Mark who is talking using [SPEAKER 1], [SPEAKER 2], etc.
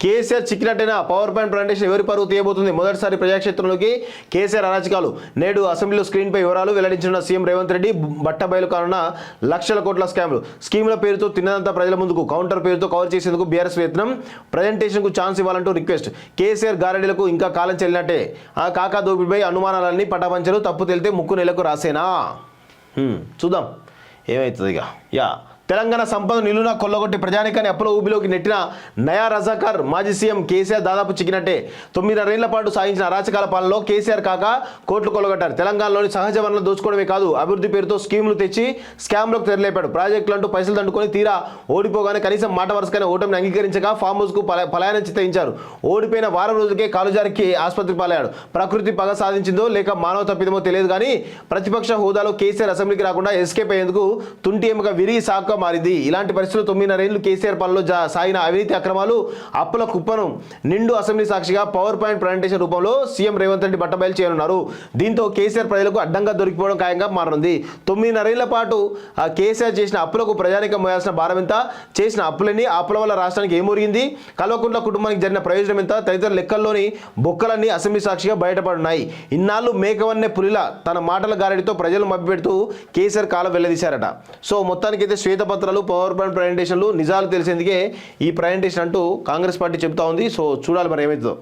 [SPEAKER 1] KCR చిక్కినట్టైన power point presentation ఎవరి పరువు తీయబోతుంది? మొదటిసారి ప్రజాక్షేత్రంలోకి కేసీఆర్ అరాచకాలు. నేడు అసెంబ్లీలో స్క్రీన్పై వివరాలు వెల్లడించిన సీఎం రేవంత్ రెడ్డి. బట్టబయలు కానున్న లక్షల కోట్ల స్కామ్లు. స్కీముల పేరుతో తిన్నదంతా ప్రజల ముందుకు, కౌంటర్ పేరుతో కవర్ చేసేందుకు బీఆర్ఎస్ ప్రయత్నం. ప్రజెంటేషన్కు ఛాన్స్ ఇవ్వాలంటూ రిక్వెస్ట్. కేసీఆర్ గారడీలకు ఇంకా కాలం చెల్లినట్టే. ఆ కాకా దోపిడిపై అనుమానాలన్నీ పటాపంచలు. తప్పు తెలితే ముక్కు నెలకు రాసేనా? చూద్దాం ఏమవుతుంది ఇక. తెలంగాణ సంపద నిలువున కొల్లగొట్టి ప్రజానికాన్ని అప్పుల ఊబిలోకి నెట్టిన నయా రజాకర్ మాజీ సీఎం కేసీఆర్ దాదాపు చిక్కినట్టే. 9.5 పాటు సాగించిన అరాచకాల పాలనలో కేసీఆర్ కాక కోట్లు కొల్లగొట్టారు. తెలంగాణలోని సహజ వనరులు దోచుకోవడమే కాదు, అభివృద్ధి పేరుతో స్కీములు తెచ్చి స్కామ్లకు తెరలేపాడు. ప్రాజెక్టులు అంటూ పైసలు దండుకొని తీరా ఓడిపోగానే కనీసం మాట వరుసగానే ఓటమిని అంగీకరించగా ఫామ్ హౌస్కు పలాయనం చిత్తయించారు. ఓడిపోయిన వారం రోజులకే కాలుజారికి ఆసుపత్రి పాలయ్యాడు. ప్రకృతి పగ సాధించిందో లేక మానవ తప్పిదమో తెలియదు కానీ ప్రతిపక్ష హోదాలో కేసీఆర్ అసెంబ్లీకి రాకుండా ఎస్కేప్ అయ్యేందుకు తుంటి ఎముక విరిగి సాక్క మారింది. ఇలాంటి పరిస్థితుల్లో 9.5 ఏళ్లు కేసీఆర్ పాలనలో సాగిన అవినీతి అక్రమాలు, అప్పుల కుప్పను నిండు అసెంబ్లీ సాక్షిగా పవర్ పాయింట్ ప్రజెంటేషన్ రూపంలో సీఎం రేవంత్ రెడ్డి బట్టబయలు చేయనున్నారు. దీంతో కేసీఆర్ ప్రజలకు అడ్డంగా దొరికిపోవడం ఖాయంగా మారనుంది. 9.5 ఏళ్ల పాటు కేసీఆర్ చేసిన అప్పులకు ప్రజానికం మోయాల్సిన భారం ఎంత? చేసిన అప్పులన్నీ, అప్పుల వల్ల రాష్ట్రానికి ఏమొరిగింది? కల్వకుంట్ల కుటుంబానికి జరిగిన ప్రయోజనం ఎంత? తదితర లెక్కల్లోని బొక్కలన్నీ అసెంబ్లీ సాక్షిగా బయటపడున్నాయి. ఇన్నాళ్ళు మేకవన్నే పులిలా తన మాటల గారడితో ప్రజలు మభ్యపెడుతూ కేసీఆర్ కాలం వెల్లదీశారట. సో మొత్తానికైతే శ్వేతపత్రాలు, పవర్ పాయింట్ ప్రజెంటేషన్లు నిజాలు తెలిసేందుకే ఈ ప్రజెంటేషన్ అంటూ కాంగ్రెస్ పార్టీ చెబుతా ఉంది. సో చూడాలి మరి ఏమవుతుందో.